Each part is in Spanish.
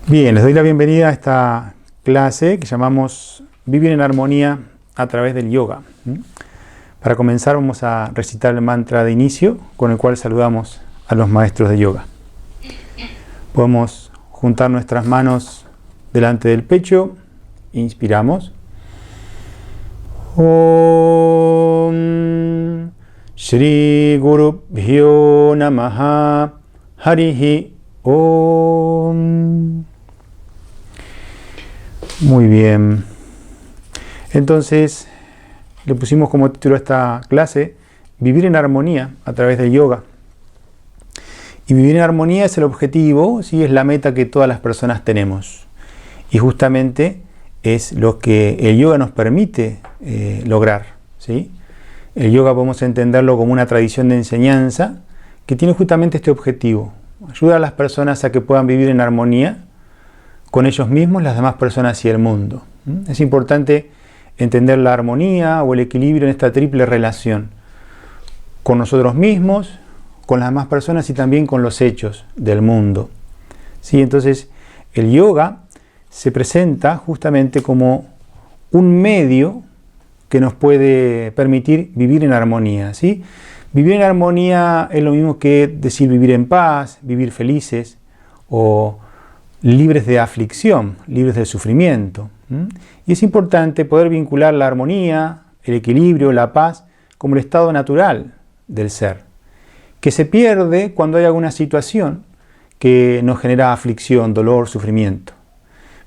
Bien, les doy la bienvenida a esta clase que llamamos Vivir en Armonía a través del Yoga. Para comenzar vamos a recitar el mantra de inicio con el cual saludamos a los maestros de yoga. Podemos juntar nuestras manos delante del pecho, inspiramos. Om Shri Gurubhyo Namaha Harihi Om. Muy bien. Entonces, le pusimos como título a esta clase, Vivir en Armonía a través del Yoga. Y vivir en armonía es el objetivo, ¿sí? Es la meta que todas las personas tenemos. Y justamente es lo que el yoga nos permite lograr, ¿sí? El yoga podemos entenderlo como una tradición de enseñanza que tiene justamente este objetivo. Ayudar a las personas a que puedan vivir en armonía con ellos mismos, las demás personas y el mundo. Es importante entender la armonía o el equilibrio en esta triple relación con nosotros mismos, con las demás personas y también con los hechos del mundo. ¿Sí? Entonces, el yoga se presenta justamente como un medio que nos puede permitir vivir en armonía. ¿Sí? Vivir en armonía es lo mismo que decir vivir en paz, vivir felices o libres de aflicción, libres de sufrimiento. Y es importante poder vincular la armonía, el equilibrio, la paz como el estado natural del ser, que se pierde cuando hay alguna situación que nos genera aflicción, dolor, sufrimiento.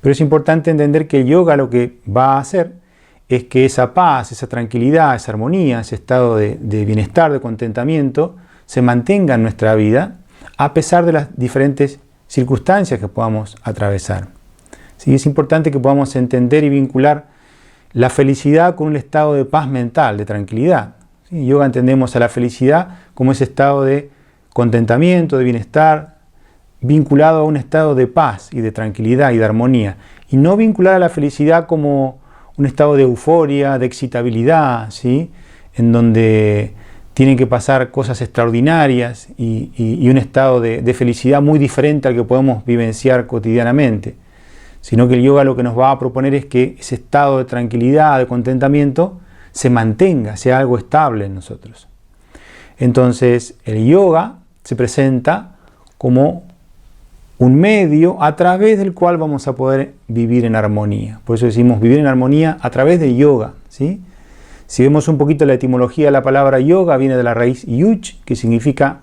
Pero es importante entender que el yoga lo que va a hacer es que esa paz, esa tranquilidad, esa armonía, ese estado de bienestar, de contentamiento, se mantenga en nuestra vida a pesar de las diferentes circunstancias que podamos atravesar. ¿Sí? Es importante que podamos entender y vincular la felicidad con un estado de paz mental, de tranquilidad. ¿Sí? En yoga entendemos a la felicidad como ese estado de contentamiento, de bienestar, vinculado a un estado de paz y de tranquilidad y de armonía. Y no vincular a la felicidad como un estado de euforia, de excitabilidad, ¿sí? En donde tienen que pasar cosas extraordinarias y un estado de felicidad muy diferente al que podemos vivenciar cotidianamente. Sino que el yoga lo que nos va a proponer es que ese estado de tranquilidad, de contentamiento, se mantenga, sea algo estable en nosotros. Entonces, el yoga se presenta como un medio a través del cual vamos a poder vivir en armonía. Por eso decimos vivir en armonía a través del yoga, ¿sí? Si vemos un poquito la etimología de la palabra yoga, viene de la raíz yuj, que significa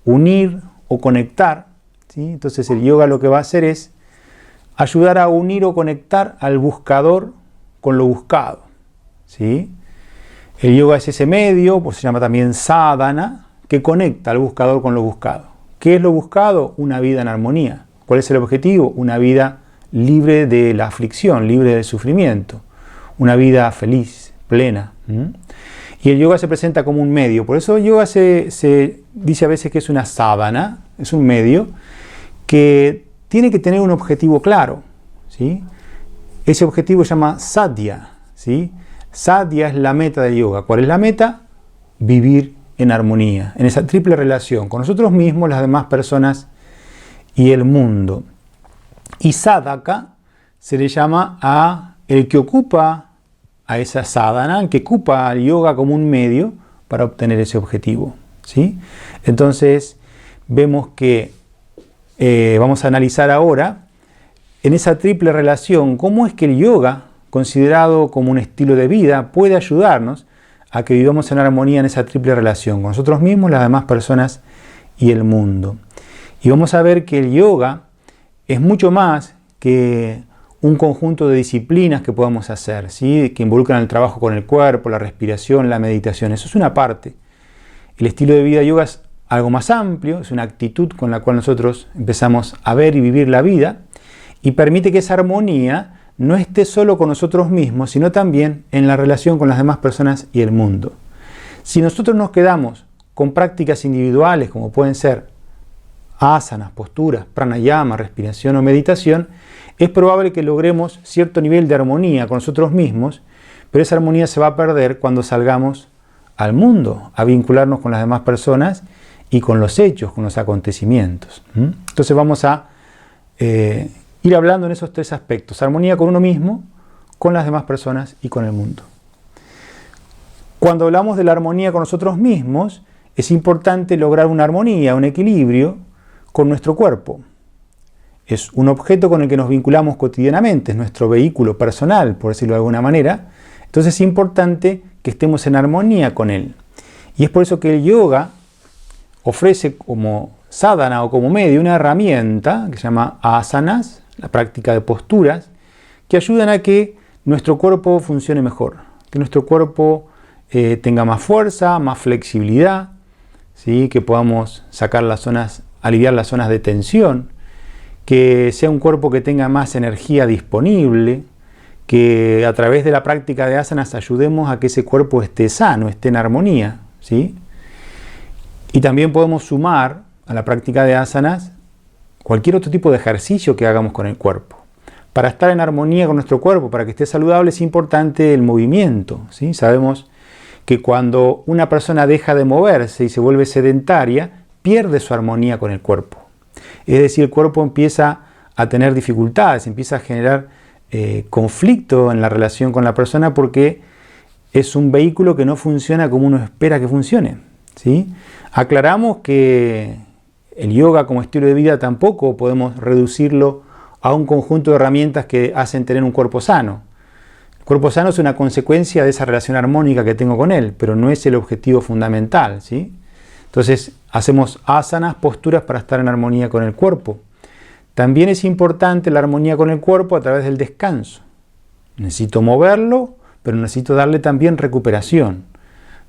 unir o conectar, ¿sí? Entonces el yoga lo que va a hacer es ayudar a unir o conectar al buscador con lo buscado, ¿sí? El yoga es ese medio, pues se llama también sadhana, que conecta al buscador con lo buscado. ¿Qué es lo buscado? Una vida en armonía. ¿Cuál es el objetivo? Una vida libre de la aflicción, libre del sufrimiento, una vida feliz, plena. Y el yoga se presenta como un medio. Por eso el yoga se dice a veces que es una sadhana, es un medio que tiene que tener un objetivo claro, ¿sí? Ese objetivo se llama sadhya, ¿sí? Sadhya es la meta del yoga. ¿Cuál es la meta? Vivir en armonía, en esa triple relación con nosotros mismos, las demás personas y el mundo. Y sadhaka se le llama a el que ocupa a esa sadhana, el que ocupa al yoga como un medio para obtener ese objetivo, ¿sí? Entonces vemos que vamos a analizar ahora en esa triple relación cómo es que el yoga, considerado como un estilo de vida, puede ayudarnos a que vivamos en armonía en esa triple relación con nosotros mismos, las demás personas y el mundo. Y vamos a ver que el yoga es mucho más que un conjunto de disciplinas que podamos hacer, ¿sí? Que involucran el trabajo con el cuerpo, la respiración, la meditación. Eso es una parte. El estilo de vida yoga es algo más amplio, es una actitud con la cual nosotros empezamos a ver y vivir la vida y permite que esa armonía no esté solo con nosotros mismos, sino también en la relación con las demás personas y el mundo. Si nosotros nos quedamos con prácticas individuales, como pueden ser asanas, posturas, pranayama, respiración o meditación, es probable que logremos cierto nivel de armonía con nosotros mismos, pero esa armonía se va a perder cuando salgamos al mundo, a vincularnos con las demás personas y con los hechos, con los acontecimientos. Entonces vamos a ir hablando en esos tres aspectos: armonía con uno mismo, con las demás personas y con el mundo. Cuando hablamos de la armonía con nosotros mismos, es importante lograr una armonía, un equilibrio con nuestro cuerpo. Es un objeto con el que nos vinculamos cotidianamente, es nuestro vehículo personal, por decirlo de alguna manera. Entonces es importante que estemos en armonía con él. Y es por eso que el yoga ofrece como sadhana o como medio una herramienta que se llama asanas, la práctica de posturas, que ayudan a que nuestro cuerpo funcione mejor, que nuestro cuerpo tenga más fuerza, más flexibilidad, ¿sí? Que podamos sacar las zonas, aliviar las zonas de tensión, que sea un cuerpo que tenga más energía disponible, que a través de la práctica de asanas ayudemos a que ese cuerpo esté sano, esté en armonía, ¿sí? Y también podemos sumar a la práctica de asanas cualquier otro tipo de ejercicio que hagamos con el cuerpo. Para estar en armonía con nuestro cuerpo, para que esté saludable, es importante el movimiento, ¿sí? Sabemos que cuando una persona deja de moverse y se vuelve sedentaria, pierde su armonía con el cuerpo. Es decir, el cuerpo empieza a tener dificultades, empieza a generar conflicto en la relación con la persona porque es un vehículo que no funciona como uno espera que funcione, ¿sí? Aclaramos que el yoga como estilo de vida tampoco podemos reducirlo a un conjunto de herramientas que hacen tener un cuerpo sano. El cuerpo sano es una consecuencia de esa relación armónica que tengo con él, pero no es el objetivo fundamental, ¿sí? Entonces hacemos asanas, posturas para estar en armonía con el cuerpo. También es importante la armonía con el cuerpo a través del descanso. Necesito moverlo, pero necesito darle también recuperación.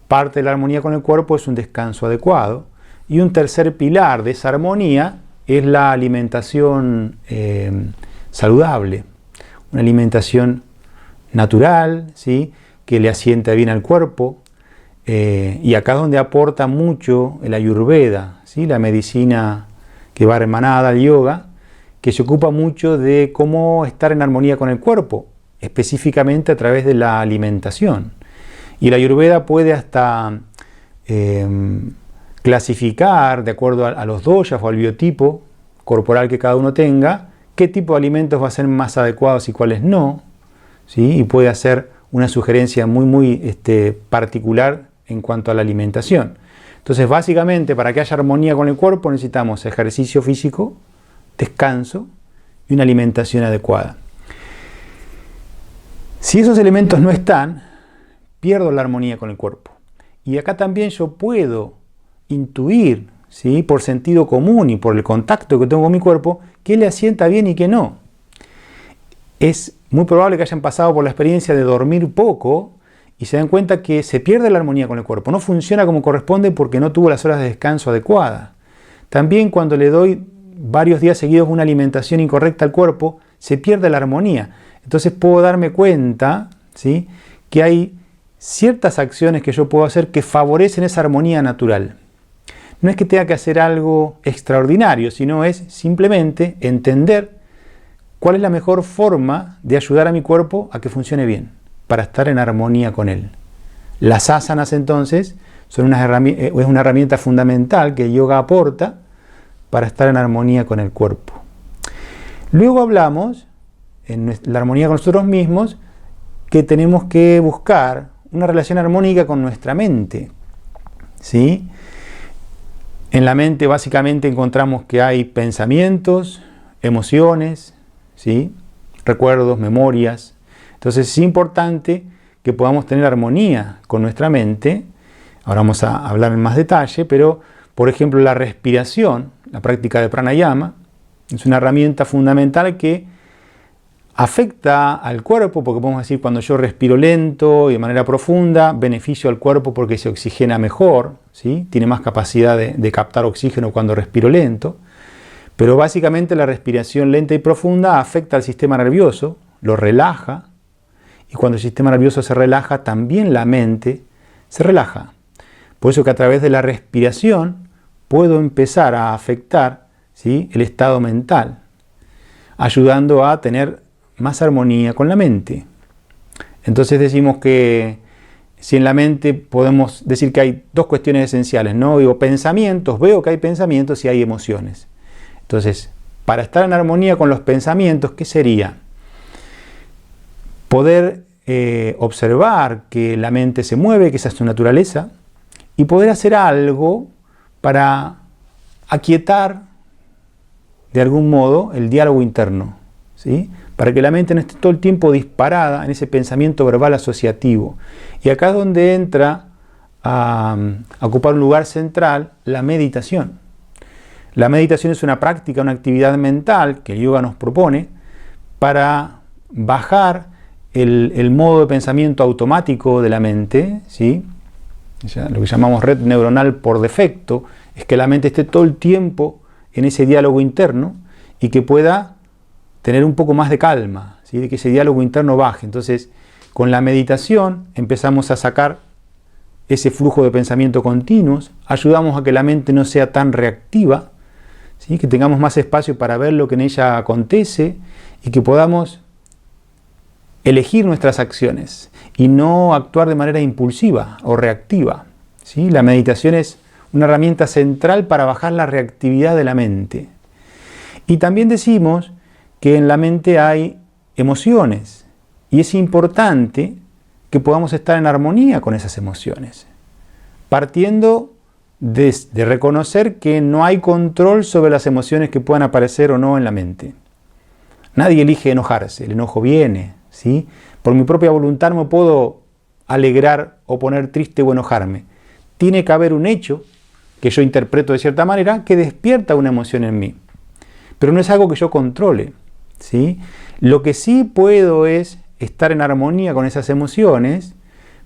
Parte de la armonía con el cuerpo es un descanso adecuado. Y un tercer pilar de esa armonía es la alimentación saludable. Una alimentación natural, ¿sí? Que le asienta bien al cuerpo. Y acá es donde aporta mucho el Ayurveda, ¿sí? La medicina que va hermanada al yoga, que se ocupa mucho de cómo estar en armonía con el cuerpo, específicamente a través de la alimentación. Y la Ayurveda puede hasta clasificar, de acuerdo a los doshas o al biotipo corporal que cada uno tenga, qué tipo de alimentos va a ser más adecuados y cuáles no, ¿sí? Y puede hacer una sugerencia muy particular en cuanto a la alimentación. Entonces, básicamente, para que haya armonía con el cuerpo necesitamos ejercicio físico, descanso y una alimentación adecuada. Si esos elementos no están, pierdo la armonía con el cuerpo. Y acá también yo puedo intuir, ¿sí? Por sentido común y por el contacto que tengo con mi cuerpo, qué le asienta bien y qué no. Es muy probable que hayan pasado por la experiencia de dormir poco y se dan cuenta que se pierde la armonía con el cuerpo. No funciona como corresponde porque no tuvo las horas de descanso adecuadas. También cuando le doy varios días seguidos una alimentación incorrecta al cuerpo, se pierde la armonía. Entonces puedo darme cuenta, ¿sí? Que hay ciertas acciones que yo puedo hacer que favorecen esa armonía natural. No es que tenga que hacer algo extraordinario, sino es simplemente entender cuál es la mejor forma de ayudar a mi cuerpo a que funcione bien, para estar en armonía con él. Las asanas entonces es una herramienta fundamental que el yoga aporta para estar en armonía con el cuerpo. Luego hablamos, en la armonía con nosotros mismos, que tenemos que buscar una relación armónica con nuestra mente, ¿sí? En la mente básicamente encontramos que hay pensamientos, emociones, ¿sí? Recuerdos, memorias. Entonces es importante que podamos tener armonía con nuestra mente. Ahora vamos a hablar en más detalle, pero por ejemplo la respiración, la práctica de pranayama, es una herramienta fundamental que afecta al cuerpo, porque podemos decir cuando yo respiro lento y de manera profunda, beneficio al cuerpo porque se oxigena mejor, ¿sí? Tiene más capacidad de captar oxígeno cuando respiro lento. Pero básicamente la respiración lenta y profunda afecta al sistema nervioso, lo relaja, y cuando el sistema nervioso se relaja, también la mente se relaja. Por eso que a través de la respiración puedo empezar a afectar, ¿sí? El estado mental, ayudando a tener más armonía con la mente. Entonces decimos que si en la mente podemos decir que hay dos cuestiones esenciales, ¿no? Digo, pensamientos, veo que hay pensamientos y hay emociones. Entonces, para estar en armonía con los pensamientos, ¿qué sería? Poder observar que la mente se mueve, que esa es su naturaleza, y poder hacer algo para aquietar de algún modo el diálogo interno, ¿sí? Para que la mente no esté todo el tiempo disparada en ese pensamiento verbal asociativo. Y acá es donde entra a ocupar un lugar central la meditación. La meditación es una práctica, una actividad mental que el yoga nos propone para bajar el modo de pensamiento automático de la mente, ¿sí? Lo que llamamos red neuronal por defecto, es que la mente esté todo el tiempo en ese diálogo interno y que pueda tener un poco más de calma, ¿sí? De que ese diálogo interno baje. Entonces, con la meditación empezamos a sacar ese flujo de pensamiento continuos, ayudamos a que la mente no sea tan reactiva, ¿sí? Que tengamos más espacio para ver lo que en ella acontece y que podamos elegir nuestras acciones y no actuar de manera impulsiva o reactiva, ¿sí? La meditación es una herramienta central para bajar la reactividad de la mente. Y también decimos que en la mente hay emociones y es importante que podamos estar en armonía con esas emociones, partiendo de reconocer que no hay control sobre las emociones que puedan aparecer o no en la mente. Nadie elige enojarse, el enojo viene, ¿sí? Por mi propia voluntad no me puedo alegrar o poner triste o enojarme. Tiene que haber un hecho que yo interpreto de cierta manera que despierta una emoción en mí. Pero no es algo que yo controle, ¿sí? Lo que sí puedo es estar en armonía con esas emociones,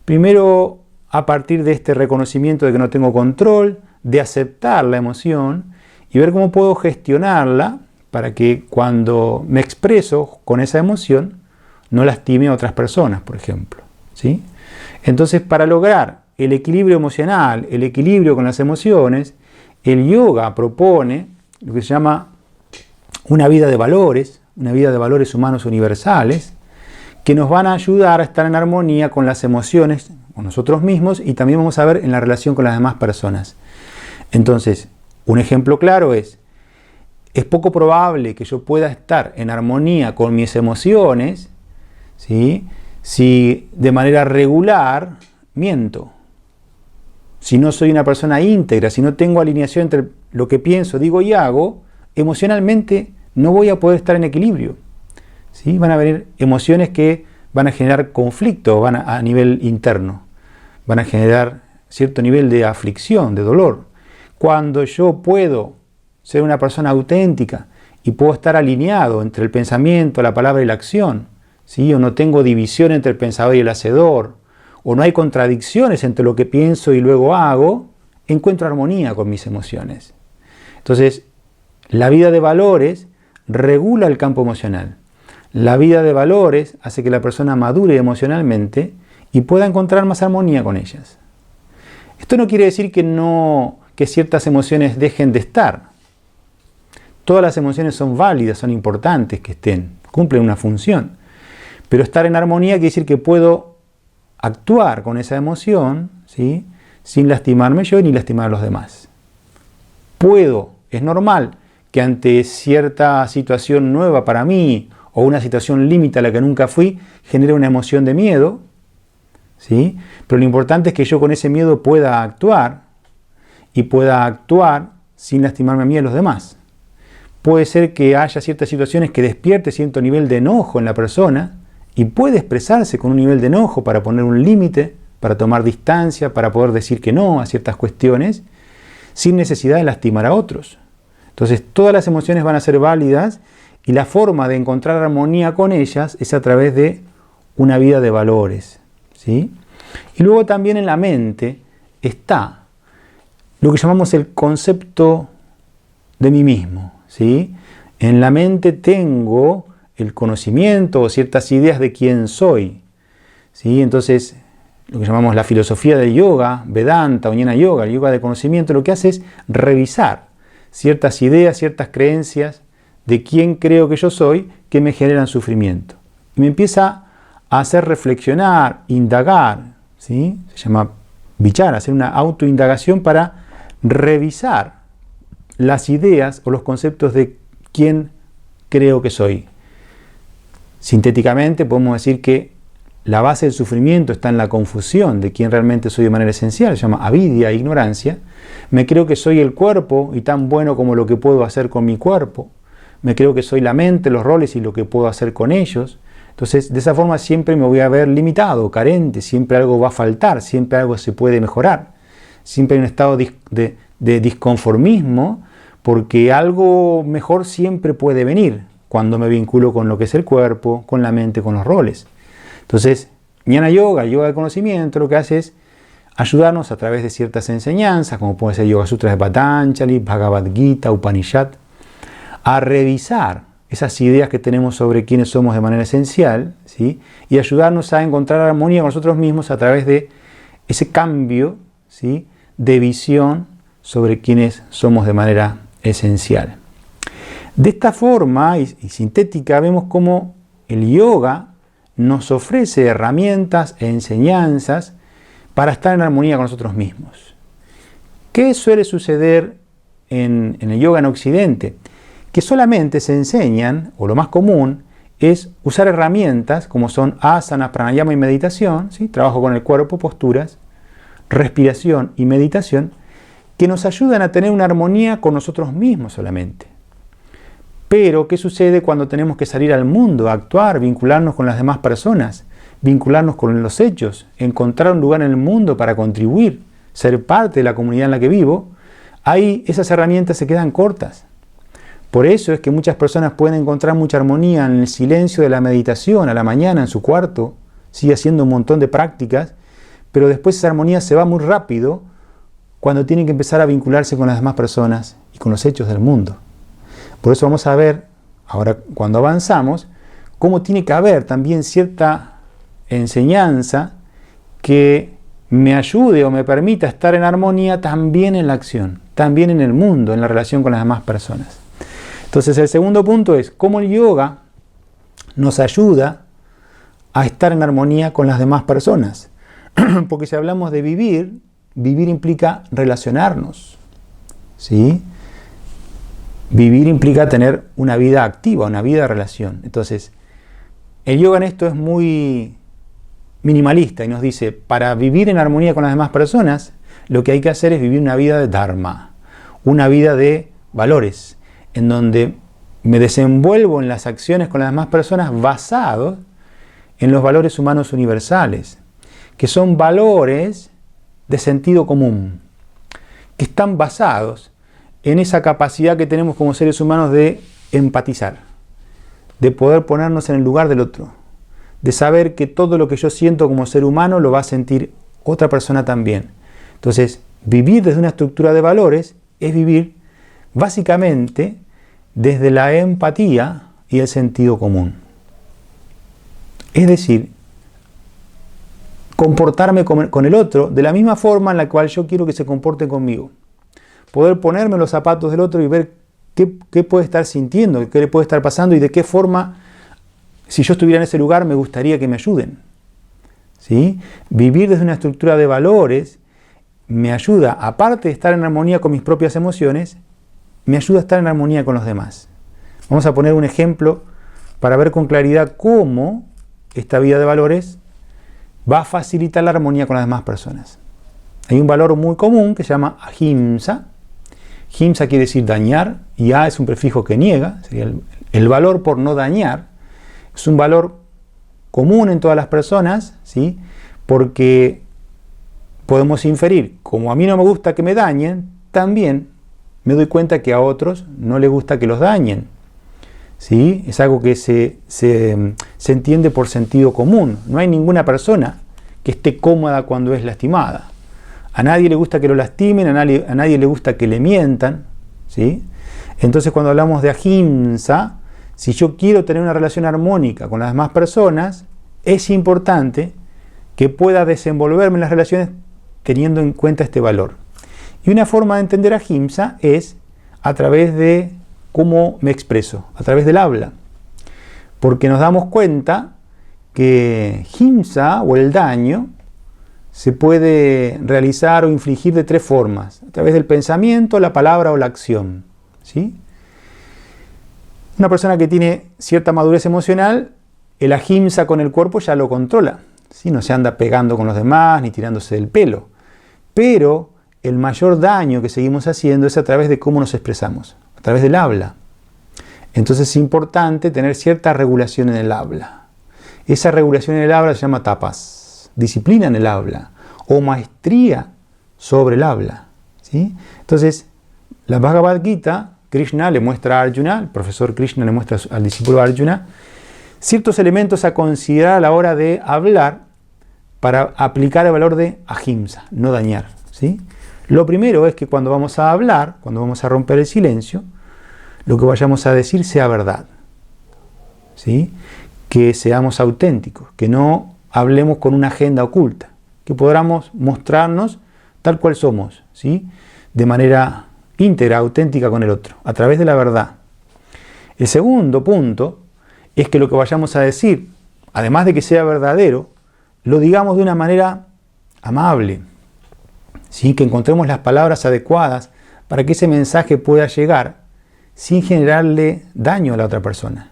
primero a partir de este reconocimiento de que no tengo control, de aceptar la emoción y ver cómo puedo gestionarla para que cuando me expreso con esa emoción no lastime a otras personas, por ejemplo, ¿sí? Entonces, para lograr el equilibrio emocional, el equilibrio con las emociones, el yoga propone lo que se llama una vida de valores humanos universales, que nos van a ayudar a estar en armonía con las emociones, con nosotros mismos, y también vamos a ver en la relación con las demás personas. Entonces, un ejemplo claro es poco probable que yo pueda estar en armonía con mis emociones, ¿sí? Si de manera regular miento. Si no soy una persona íntegra, si no tengo alineación entre lo que pienso, digo y hago, emocionalmente no voy a poder estar en equilibrio, ¿sí? Van a venir emociones que van a generar conflicto a nivel interno, van a generar cierto nivel de aflicción, de dolor. Cuando yo puedo ser una persona auténtica y puedo estar alineado entre el pensamiento, la palabra y la acción, ¿sí? O no tengo división entre el pensador y el hacedor, o no hay contradicciones entre lo que pienso y luego hago, encuentro armonía con mis emociones. Entonces, la vida de valores regula el campo emocional. La vida de valores hace que la persona madure emocionalmente y pueda encontrar más armonía con ellas. Esto no quiere decir que ciertas emociones dejen de estar. Todas las emociones son válidas, son importantes que estén, cumplen una función. Pero estar en armonía quiere decir que puedo actuar con esa emoción, ¿sí? Sin lastimarme yo ni lastimar a los demás. Es normal que ante cierta situación nueva para mí o una situación límite a la que nunca fui, genere una emoción de miedo, ¿sí? Pero lo importante es que yo con ese miedo pueda actuar y pueda actuar sin lastimarme a mí y a los demás. Puede ser que haya ciertas situaciones que despierte cierto nivel de enojo en la persona y puede expresarse con un nivel de enojo para poner un límite, para tomar distancia, para poder decir que no a ciertas cuestiones, sin necesidad de lastimar a otros. Entonces, todas las emociones van a ser válidas y la forma de encontrar armonía con ellas es a través de una vida de valores, ¿sí? Y luego también en la mente está lo que llamamos el concepto de mí mismo, ¿sí? En la mente tengo el conocimiento o ciertas ideas de quién soy, ¿sí? Entonces, lo que llamamos la filosofía del yoga, Vedanta o Jnana Yoga, el yoga de conocimiento, lo que hace es revisar ciertas ideas, ciertas creencias de quién creo que yo soy que me generan sufrimiento. Y me empieza a hacer reflexionar, indagar, ¿sí? Se llama vichara, hacer una autoindagación para revisar las ideas o los conceptos de quién creo que soy. Sintéticamente podemos decir que la base del sufrimiento está en la confusión de quién realmente soy de manera esencial, se llama avidia, ignorancia. Me creo que soy el cuerpo y tan bueno como lo que puedo hacer con mi cuerpo. Me creo que soy la mente, los roles y lo que puedo hacer con ellos. Entonces, de esa forma siempre me voy a ver limitado, carente, siempre algo va a faltar, siempre algo se puede mejorar. Siempre hay un estado de disconformismo porque algo mejor siempre puede venir cuando me vinculo con lo que es el cuerpo, con la mente, con los roles. Entonces, Jnana Yoga, yoga de conocimiento, lo que hace es ayudarnos a través de ciertas enseñanzas, como puede ser Yoga Sutras de Patanjali, Bhagavad Gita, Upanishad, a revisar esas ideas que tenemos sobre quiénes somos de manera esencial, ¿sí? Y ayudarnos a encontrar armonía con nosotros mismos a través de ese cambio, ¿sí?, de visión sobre quiénes somos de manera esencial. De esta forma y sintética vemos cómo el yoga nos ofrece herramientas e enseñanzas para estar en armonía con nosotros mismos. ¿Qué suele suceder en el yoga en Occidente? Que solamente se enseñan, o lo más común, es usar herramientas como son asanas, pranayama y meditación, ¿sí? Trabajo con el cuerpo, posturas, respiración y meditación, que nos ayudan a tener una armonía con nosotros mismos solamente. Pero, ¿qué sucede cuando tenemos que salir al mundo, actuar, vincularnos con las demás personas, vincularnos con los hechos, encontrar un lugar en el mundo para contribuir, ser parte de la comunidad en la que vivo? Ahí esas herramientas se quedan cortas. Por eso es que muchas personas pueden encontrar mucha armonía en el silencio de la meditación, a la mañana, en su cuarto, sigue haciendo un montón de prácticas, pero después esa armonía se va muy rápido cuando tienen que empezar a vincularse con las demás personas y con los hechos del mundo. Por eso vamos a ver, ahora cuando avanzamos, cómo tiene que haber también cierta enseñanza que me ayude o me permita estar en armonía también en la acción, también en el mundo, en la relación con las demás personas. Entonces el segundo punto es cómo el yoga nos ayuda a estar en armonía con las demás personas. Porque si hablamos de vivir, vivir implica relacionarnos, ¿sí? Vivir implica tener una vida activa, una vida de relación. Entonces, el yoga en esto es muy minimalista y nos dice, para vivir en armonía con las demás personas, lo que hay que hacer es vivir una vida de dharma, una vida de valores, en donde me desenvuelvo en las acciones con las demás personas basados en los valores humanos universales, que son valores de sentido común, que están basados en esa capacidad que tenemos como seres humanos de empatizar, de poder ponernos en el lugar del otro, de saber que todo lo que yo siento como ser humano lo va a sentir otra persona también. Entonces, vivir desde una estructura de valores es vivir básicamente desde la empatía y el sentido común. Es decir, comportarme con el otro de la misma forma en la cual yo quiero que se comporte conmigo. Poder ponerme en los zapatos del otro y ver qué puede estar sintiendo, qué le puede estar pasando y de qué forma, si yo estuviera en ese lugar, me gustaría que me ayuden. ¿Sí? Vivir desde una estructura de valores me ayuda, aparte de estar en armonía con mis propias emociones, me ayuda a estar en armonía con los demás. Vamos a poner un ejemplo para ver con claridad cómo esta vida de valores va a facilitar la armonía con las demás personas. Hay un valor muy común que se llama ahimsa. Himsa quiere decir dañar, y a es un prefijo que niega, sería el valor por no dañar. Es un valor común en todas las personas, ¿sí? Porque podemos inferir, como a mí no me gusta que me dañen, también me doy cuenta que a otros no les gusta que los dañen, ¿sí? Es algo que se entiende por sentido común. No hay ninguna persona que esté cómoda cuando es lastimada. A nadie le gusta que lo lastimen, a nadie le gusta que le mientan, ¿sí? Entonces cuando hablamos de ahimsa, si yo quiero tener una relación armónica con las demás personas, es importante que pueda desenvolverme en las relaciones teniendo en cuenta este valor. Y una forma de entender ahimsa es a través de cómo me expreso, a través del habla. Porque nos damos cuenta que himsa o el daño se puede realizar o infligir de 3 formas, a través del pensamiento, la palabra o la acción, ¿sí? Una persona que tiene cierta madurez emocional, el ahimsa con el cuerpo ya lo controla, ¿sí? No se anda pegando con los demás ni tirándose del pelo. Pero el mayor daño que seguimos haciendo es a través de cómo nos expresamos, a través del habla. Entonces es importante tener cierta regulación en el habla. Esa regulación en el habla se llama tapas, disciplina en el habla o maestría sobre el habla, ¿sí? Entonces, la Bhagavad Gita, Krishna le muestra a Arjuna, el profesor Krishna le muestra al discípulo Arjuna, ciertos elementos a considerar a la hora de hablar para aplicar el valor de ahimsa, no dañar, ¿sí? Lo primero es que cuando vamos a hablar, cuando vamos a romper el silencio, lo que vayamos a decir sea verdad, ¿sí? Que seamos auténticos, que no hablemos con una agenda oculta, que podamos mostrarnos tal cual somos, ¿sí? De manera íntegra, auténtica con el otro, a través de la verdad. El segundo punto es que lo que vayamos a decir, además de que sea verdadero, lo digamos de una manera amable, ¿sí? Que encontremos las palabras adecuadas para que ese mensaje pueda llegar sin generarle daño a la otra persona.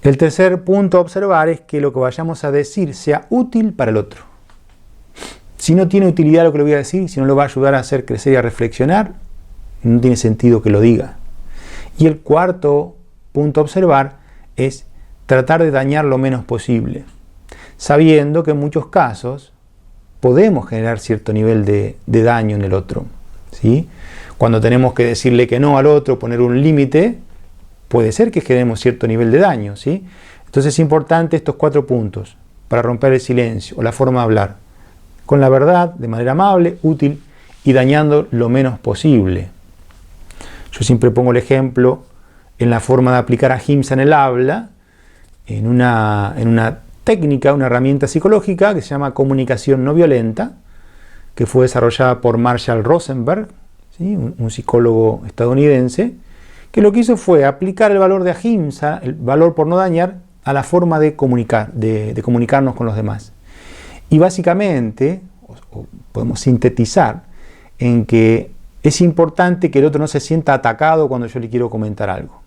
El tercer punto a observar es que lo que vayamos a decir sea útil para el otro. Si no tiene utilidad lo que le voy a decir, si no lo va a ayudar a hacer crecer y a reflexionar, no tiene sentido que lo diga. Y el cuarto punto a observar es tratar de dañar lo menos posible, sabiendo que en muchos casos podemos generar cierto nivel de daño en el otro, ¿sí? Cuando tenemos que decirle que no al otro, poner un límite, puede ser que generemos cierto nivel de daño, ¿sí? Entonces es importante estos 4 puntos para romper el silencio o la forma de hablar, con la verdad, de manera amable, útil y dañando lo menos posible. Yo siempre pongo el ejemplo en la forma de aplicar ahimsa en el habla, en una técnica, una herramienta psicológica que se llama comunicación no violenta, que fue desarrollada por Marshall Rosenberg, ¿sí? un psicólogo estadounidense, que lo que hizo fue aplicar el valor de ahimsa, el valor por no dañar, a la forma de comunicar, de comunicarnos con los demás. Y básicamente, podemos sintetizar en que es importante que el otro no se sienta atacado cuando yo le quiero comentar algo.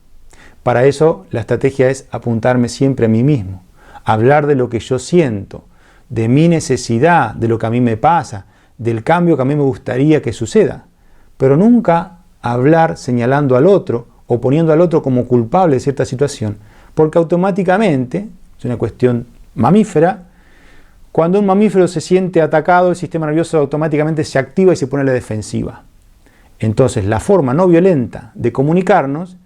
Para eso la estrategia es apuntarme siempre a mí mismo, hablar de lo que yo siento, de mi necesidad, de lo que a mí me pasa, del cambio que a mí me gustaría que suceda, pero nunca hablar señalando al otro o poniendo al otro como culpable de cierta situación, porque automáticamente, es una cuestión mamífera, cuando un mamífero se siente atacado, el sistema nervioso automáticamente se activa y se pone a la defensiva. Entonces, la forma no violenta de comunicarnos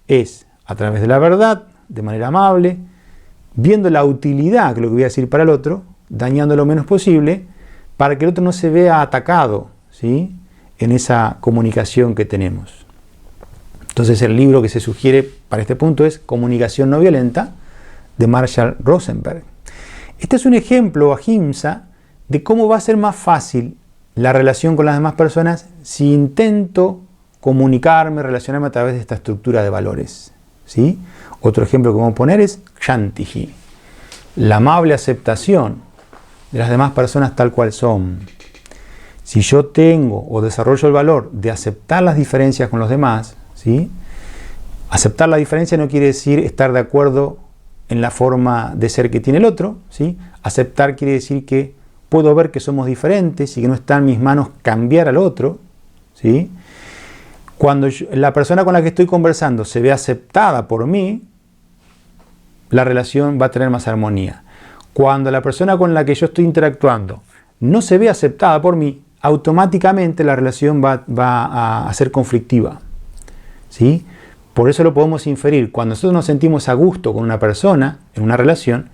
es a través de la verdad, de manera amable, viendo la utilidad que lo que voy a decir para el otro, dañando lo menos posible, para que el otro no se vea atacado, ¿sí? En esa comunicación que tenemos. Entonces, el libro que se sugiere para este punto es Comunicación no violenta, de Marshall Rosenberg. Este es un ejemplo, ahimsa, de cómo va a ser más fácil la relación con las demás personas si intento comunicarme, relacionarme a través de esta estructura de valores, ¿sí? Otro ejemplo que vamos a poner es Kshantihi, la amable aceptación de las demás personas tal cual son. Si yo tengo o desarrollo el valor de aceptar las diferencias con los demás, ¿sí? Aceptar la diferencia no quiere decir estar de acuerdo en la forma de ser que tiene el otro, ¿sí? Aceptar quiere decir que puedo ver que somos diferentes y que no está en mis manos cambiar al otro, ¿sí? Cuando la persona con la que estoy conversando se ve aceptada por mí, la relación va a tener más armonía. Cuando la persona con la que yo estoy interactuando no se ve aceptada por mí, automáticamente la relación va a ser conflictiva, ¿sí? Por eso lo podemos inferir. Cuando nosotros nos sentimos a gusto con una persona, en una relación,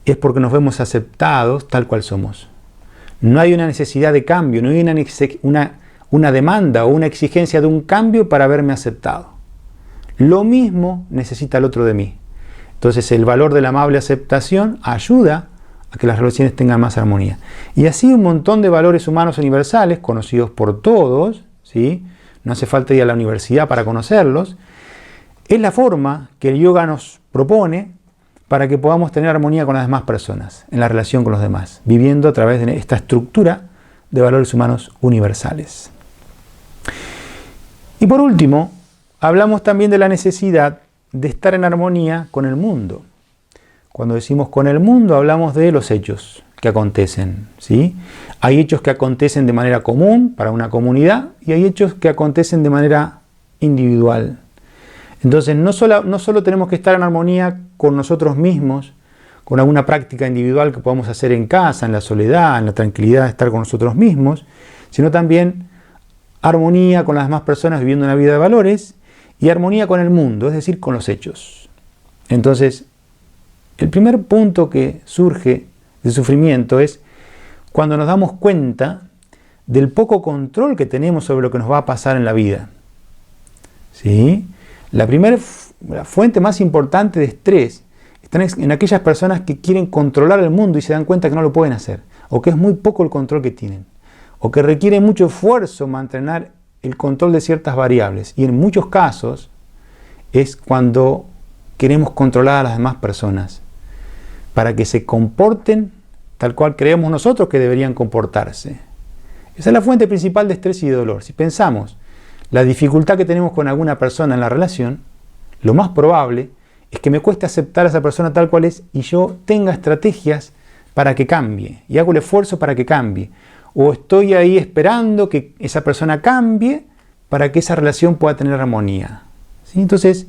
es porque nos vemos aceptados tal cual somos. No hay una necesidad de cambio, no hay una demanda o una exigencia de un cambio para verme aceptado. Lo mismo necesita el otro de mí. Entonces el valor de la amable aceptación ayuda a que las relaciones tengan más armonía. Y así un montón de valores humanos universales, conocidos por todos, ¿sí? No hace falta ir a la universidad para conocerlos. Es la forma que el yoga nos propone para que podamos tener armonía con las demás personas, en la relación con los demás, viviendo a través de esta estructura de valores humanos universales. Y por último, hablamos también de la necesidad de estar en armonía con el mundo. Cuando decimos con el mundo, hablamos de los hechos que acontecen, ¿sí? Hay hechos que acontecen de manera común para una comunidad y hay hechos que acontecen de manera individual. Entonces, no solo tenemos que estar en armonía con nosotros mismos, con alguna práctica individual que podamos hacer en casa, en la soledad, en la tranquilidad de estar con nosotros mismos, sino también armonía con las demás personas viviendo una vida de valores y armonía con el mundo, es decir, con los hechos. Entonces, el primer punto que surge de sufrimiento es cuando nos damos cuenta del poco control que tenemos sobre lo que nos va a pasar en la vida. ¿Sí? La fuente más importante de estrés está en aquellas personas que quieren controlar el mundo y se dan cuenta que no lo pueden hacer, o que es muy poco el control que tienen, o que requiere mucho esfuerzo mantener el control de ciertas variables. Y en muchos casos es cuando queremos controlar a las demás personas para que se comporten tal cual creemos nosotros que deberían comportarse. Esa es la fuente principal de estrés y de dolor. Si pensamos la dificultad que tenemos con alguna persona en la relación, lo más probable es que me cueste aceptar a esa persona tal cual es y yo tenga estrategias para que cambie y hago el esfuerzo para que cambie. O estoy ahí esperando que esa persona cambie para que esa relación pueda tener armonía. ¿Sí? Entonces,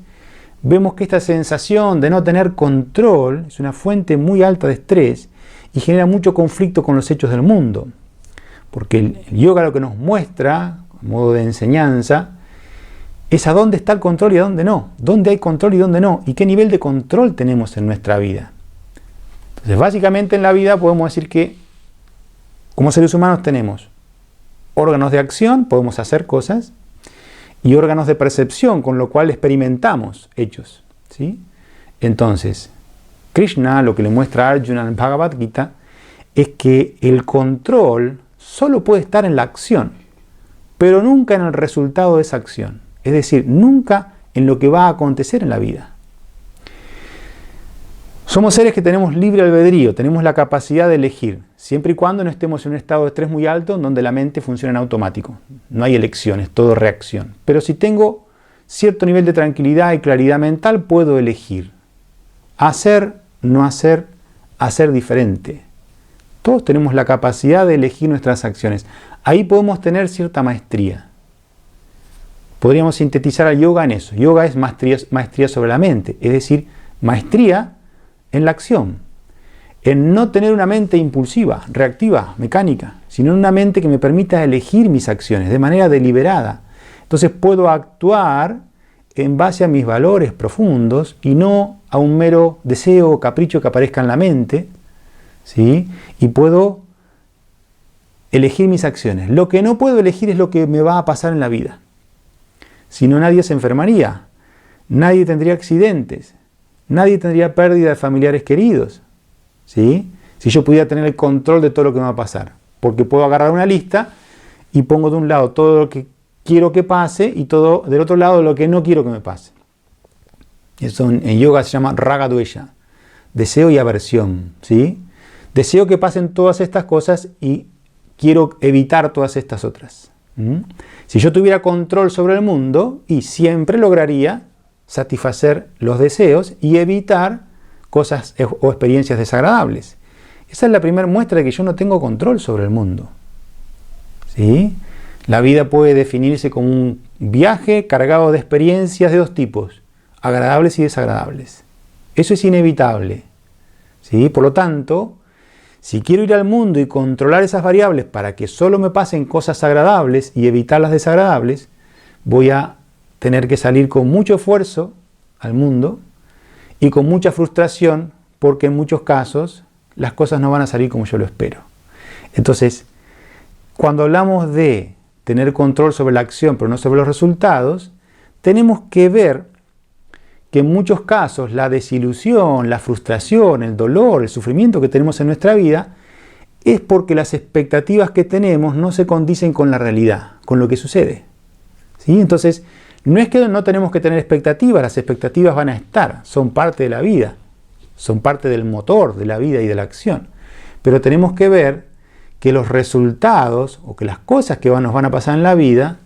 vemos que esta sensación de no tener control es una fuente muy alta de estrés y genera mucho conflicto con los hechos del mundo. Porque el yoga lo que nos muestra, a modo de enseñanza, es a dónde está el control y a dónde no. Dónde hay control y dónde no. Y qué nivel de control tenemos en nuestra vida. Entonces, básicamente en la vida podemos decir que como seres humanos tenemos órganos de acción, podemos hacer cosas, y órganos de percepción, con lo cual experimentamos hechos, ¿sí? Entonces, Krishna lo que le muestra a Arjuna en el Bhagavad Gita es que el control solo puede estar en la acción, pero nunca en el resultado de esa acción. Es decir, nunca en lo que va a acontecer en la vida. Somos seres que tenemos libre albedrío, tenemos la capacidad de elegir, siempre y cuando no estemos en un estado de estrés muy alto en donde la mente funciona en automático. No hay elecciones, todo reacción. Pero si tengo cierto nivel de tranquilidad y claridad mental, puedo elegir. Hacer, no hacer, hacer diferente. Todos tenemos la capacidad de elegir nuestras acciones. Ahí podemos tener cierta maestría. Podríamos sintetizar al yoga en eso. Yoga es maestría sobre la mente, es decir, maestría en la acción, en no tener una mente impulsiva, reactiva, mecánica, sino una mente que me permita elegir mis acciones de manera deliberada. Entonces puedo actuar en base a mis valores profundos y no a un mero deseo o capricho que aparezca en la mente, ¿sí? Y puedo elegir mis acciones. Lo que no puedo elegir es lo que me va a pasar en la vida. Si no, nadie se enfermaría, nadie tendría accidentes, nadie tendría pérdida de familiares queridos, ¿sí? Si yo pudiera tener el control de todo lo que me va a pasar. Porque puedo agarrar una lista y pongo de un lado todo lo que quiero que pase y todo del otro lado lo que no quiero que me pase. Eso en yoga se llama raga dvesha, deseo y aversión, ¿sí? Deseo que pasen todas estas cosas y quiero evitar todas estas otras. Si yo tuviera control sobre el mundo, y siempre lograría satisfacer los deseos y evitar cosas o experiencias desagradables. Esa es la primera muestra de que yo no tengo control sobre el mundo, ¿sí? La vida puede definirse como un viaje cargado de experiencias de dos tipos, agradables y desagradables. Eso es inevitable, ¿sí? Por lo tanto, si quiero ir al mundo y controlar esas variables para que solo me pasen cosas agradables y evitar las desagradables, voy a tener que salir con mucho esfuerzo al mundo y con mucha frustración, porque en muchos casos las cosas no van a salir como yo lo espero. Entonces, cuando hablamos de tener control sobre la acción pero no sobre los resultados, tenemos que ver que en muchos casos la desilusión, la frustración, el dolor, el sufrimiento que tenemos en nuestra vida es porque las expectativas que tenemos no se condicen con la realidad, con lo que sucede, ¿sí? Entonces, no es que no tenemos que tener expectativas, las expectativas van a estar, son parte de la vida, son parte del motor de la vida y de la acción. Pero tenemos que ver que los resultados o que las cosas que nos van a pasar en la vida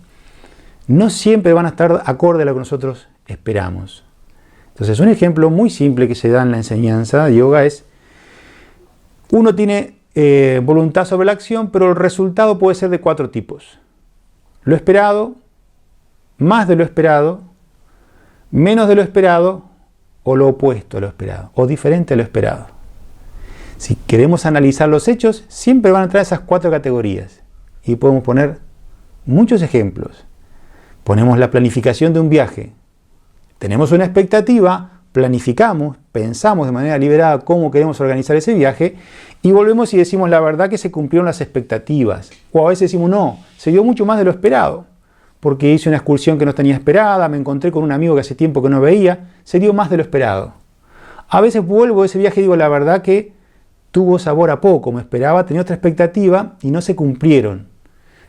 no siempre van a estar acorde a lo que nosotros esperamos. Entonces, un ejemplo muy simple que se da en la enseñanza de yoga es, uno tiene voluntad sobre la acción, pero el resultado puede ser de 4 tipos. Lo esperado, más de lo esperado, menos de lo esperado, o lo opuesto a lo esperado, o diferente a lo esperado. Si queremos analizar los hechos, siempre van a entrar esas 4 categorías. Y podemos poner muchos ejemplos. Ponemos la planificación de un viaje. Tenemos una expectativa, planificamos, pensamos de manera deliberada cómo queremos organizar ese viaje y volvemos y decimos la verdad que se cumplieron las expectativas. O a veces decimos no, se dio mucho más de lo esperado. Porque hice una excursión que no tenía esperada, me encontré con un amigo que hace tiempo que no veía, se dio más de lo esperado. A veces vuelvo de ese viaje y digo la verdad que tuvo sabor a poco, me esperaba, tenía otra expectativa y no se cumplieron.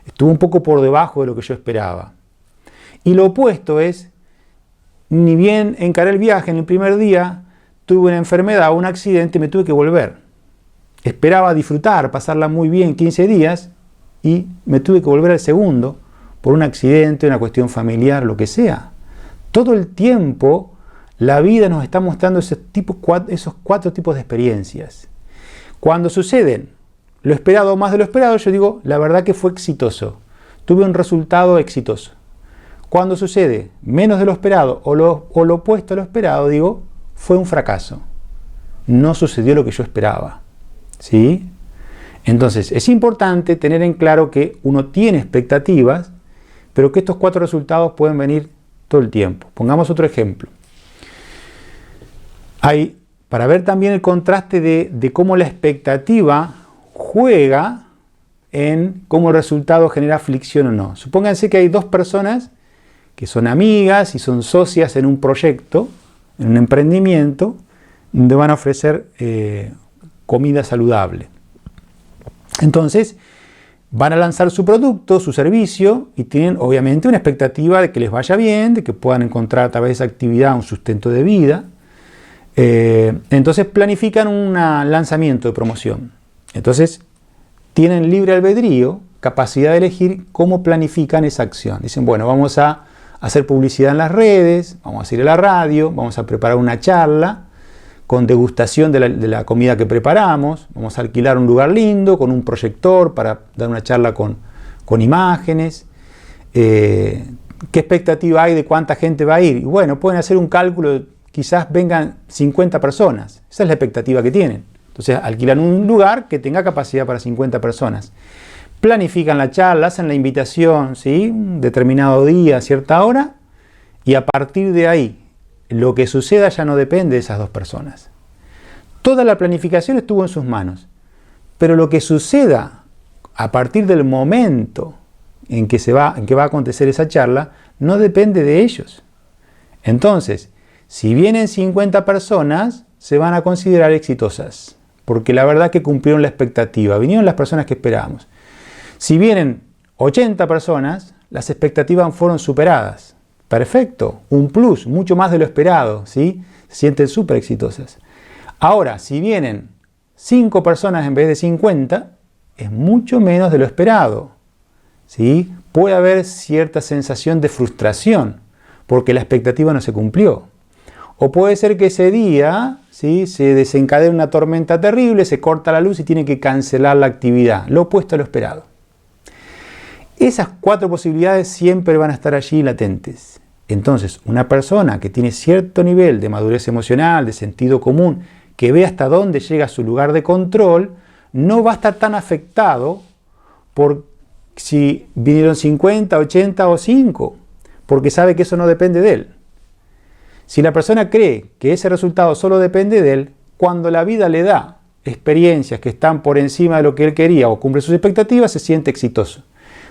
Estuvo un poco por debajo de lo que yo esperaba. Y lo opuesto es, ni bien encaré el viaje en el primer día, tuve una enfermedad o un accidente y me tuve que volver. Esperaba disfrutar, pasarla muy bien 15 días y me tuve que volver al segundo por un accidente, una cuestión familiar, lo que sea. Todo el tiempo la vida nos está mostrando esos 4 tipos de experiencias. Cuando suceden lo esperado o más de lo esperado, yo digo, la verdad que fue exitoso. Tuve un resultado exitoso. Cuando sucede menos de lo esperado o lo opuesto a lo esperado, digo, fue un fracaso. No sucedió lo que yo esperaba. ¿Sí? Entonces, es importante tener en claro que uno tiene expectativas, pero que estos 4 resultados pueden venir todo el tiempo. Pongamos otro ejemplo. Para ver también el contraste de cómo la expectativa juega en cómo el resultado genera aflicción o no. Supónganse que hay 2 personas que son amigas y son socias en un proyecto, en un emprendimiento, donde van a ofrecer comida saludable. Entonces, van a lanzar su producto, su servicio, y tienen obviamente una expectativa de que les vaya bien, de que puedan encontrar a través de esa actividad un sustento de vida. Entonces planifican un lanzamiento de promoción. Entonces tienen libre albedrío, capacidad de elegir cómo planifican esa acción. Dicen, bueno, vamos a hacer publicidad en las redes, vamos a ir a la radio, vamos a preparar una charla con degustación de la comida que preparamos, vamos a alquilar un lugar lindo con un proyector para dar una charla con imágenes. ¿Qué expectativa hay de cuánta gente va a ir? Y bueno, pueden hacer un cálculo, quizás vengan 50 personas, esa es la expectativa que tienen. Entonces alquilan un lugar que tenga capacidad para 50 personas. Planifican la charla, hacen la invitación, ¿sí? Un determinado día, a cierta hora, y a partir de ahí, lo que suceda ya no depende de esas 2 personas. Toda la planificación estuvo en sus manos, pero lo que suceda a partir del momento en que va a acontecer esa charla, no depende de ellos. Entonces, si vienen 50 personas, se van a considerar exitosas, porque la verdad que cumplieron la expectativa, vinieron las personas que esperábamos. Si vienen 80 personas, las expectativas fueron superadas. Perfecto, un plus, mucho más de lo esperado, ¿sí? Se sienten súper exitosas. Ahora, si vienen 5 personas en vez de 50, es mucho menos de lo esperado, ¿sí? Puede haber cierta sensación de frustración, porque la expectativa no se cumplió. O puede ser que ese día, ¿sí?, se desencadena una tormenta terrible, se corta la luz y tiene que cancelar la actividad, lo opuesto a lo esperado. Esas 4 posibilidades siempre van a estar allí latentes. Entonces, una persona que tiene cierto nivel de madurez emocional, de sentido común, que ve hasta dónde llega su lugar de control, no va a estar tan afectado por si vinieron 50, 80 o 5, porque sabe que eso no depende de él. Si la persona cree que ese resultado solo depende de él, cuando la vida le da experiencias que están por encima de lo que él quería o cumple sus expectativas, se siente exitoso.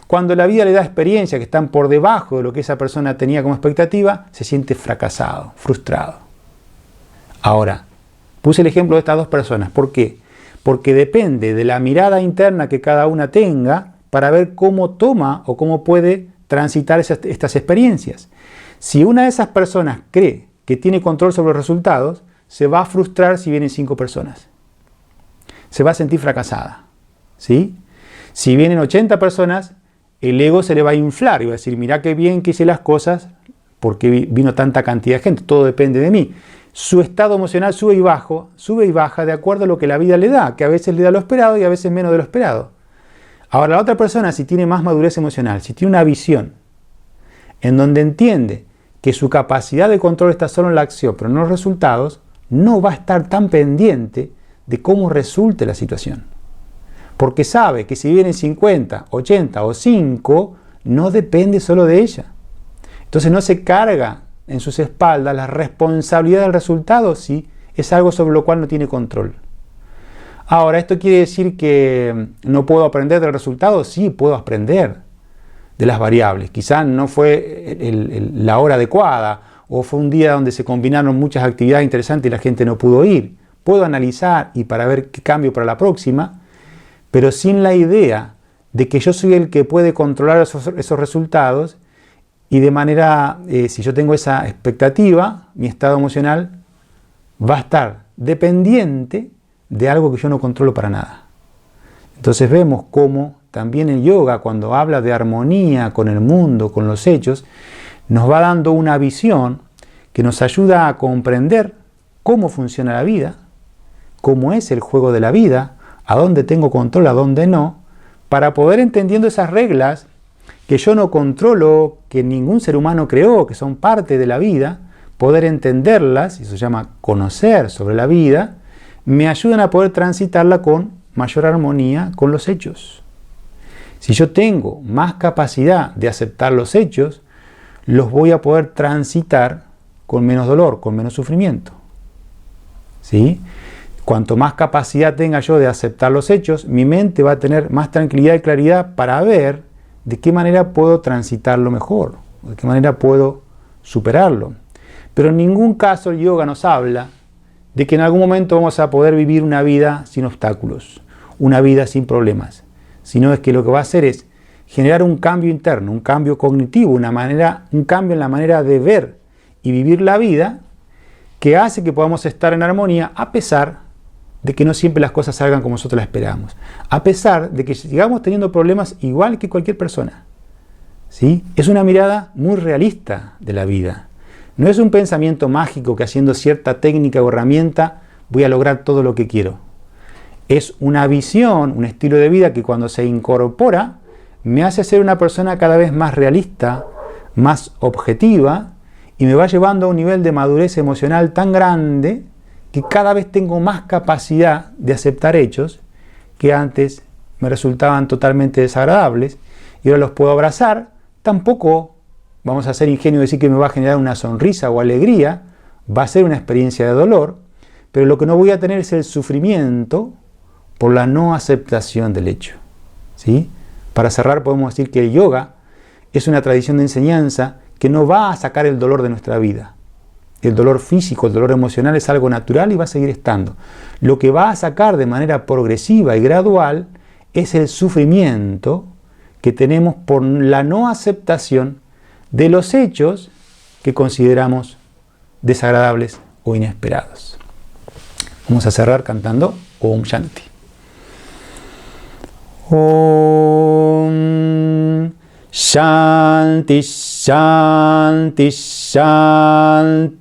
Cuando la vida le da experiencias que están por debajo de lo que esa persona tenía como expectativa, se siente fracasado, frustrado. Ahora, puse el ejemplo de estas 2 personas. ¿Por qué? Porque depende de la mirada interna que cada una tenga para ver cómo toma o cómo puede transitar estas experiencias. Si una de esas personas cree que tiene control sobre los resultados, se va a frustrar si vienen 5 personas. Se va a sentir fracasada, ¿sí? Si vienen 80 personas, el ego se le va a inflar y va a decir, mirá qué bien que hice las cosas, por qué vino tanta cantidad de gente, todo depende de mí. Su estado emocional sube y baja de acuerdo a lo que la vida le da, que a veces le da lo esperado y a veces menos de lo esperado. Ahora, la otra persona, si tiene más madurez emocional, si tiene una visión en donde entiende que su capacidad de control está solo en la acción, pero no en los resultados, no va a estar tan pendiente de cómo resulte la situación. Porque sabe que si vienen 50, 80 o 5, no depende solo de ella. Entonces no se carga en sus espaldas la responsabilidad del resultado si es algo sobre lo cual no tiene control. Ahora, ¿esto quiere decir que no puedo aprender del resultado? Sí, puedo aprender de las variables. Quizás no fue la hora adecuada o fue un día donde se combinaron muchas actividades interesantes y la gente no pudo ir. Puedo analizar y para ver qué cambio para la próxima, pero sin la idea de que yo soy el que puede controlar esos resultados y de manera, si yo tengo esa expectativa, mi estado emocional va a estar dependiente de algo que yo no controlo para nada. Entonces vemos cómo también el yoga, cuando habla de armonía con el mundo, con los hechos, nos va dando una visión que nos ayuda a comprender cómo funciona la vida, cómo es el juego de la vida, a dónde tengo control, a dónde no, para poder entendiendo esas reglas que yo no controlo, que ningún ser humano creó, que son parte de la vida, poder entenderlas, y eso se llama conocer sobre la vida, me ayudan a poder transitarla con mayor armonía con los hechos. Si yo tengo más capacidad de aceptar los hechos, los voy a poder transitar con menos dolor, con menos sufrimiento. ¿Sí? Cuanto más capacidad tenga yo de aceptar los hechos, mi mente va a tener más tranquilidad y claridad para ver de qué manera puedo transitarlo mejor, de qué manera puedo superarlo. Pero en ningún caso el yoga nos habla de que en algún momento vamos a poder vivir una vida sin obstáculos, una vida sin problemas, sino es que lo que va a hacer es generar un cambio interno, un cambio cognitivo, un cambio en la manera de ver y vivir la vida que hace que podamos estar en armonía a pesar de que no siempre las cosas salgan como nosotros las esperamos, a pesar de que sigamos teniendo problemas igual que cualquier persona. ¿Sí? Es una mirada muy realista de la vida. No es un pensamiento mágico que haciendo cierta técnica o herramienta voy a lograr todo lo que quiero. Es una visión, un estilo de vida que cuando se incorpora me hace ser una persona cada vez más realista, más objetiva y me va llevando a un nivel de madurez emocional tan grande que cada vez tengo más capacidad de aceptar hechos que antes me resultaban totalmente desagradables y ahora los puedo abrazar. Tampoco vamos a ser ingenuos y decir que me va a generar una sonrisa o alegría, va a ser una experiencia de dolor, pero lo que no voy a tener es el sufrimiento por la no aceptación del hecho. ¿Sí? Para cerrar podemos decir que el yoga es una tradición de enseñanza que no va a sacar el dolor de nuestra vida. El dolor físico, el dolor emocional es algo natural y va a seguir estando. Lo que va a sacar de manera progresiva y gradual es el sufrimiento que tenemos por la no aceptación de los hechos que consideramos desagradables o inesperados. Vamos a cerrar cantando Om Shanti. Om Shanti Shanti Shanti.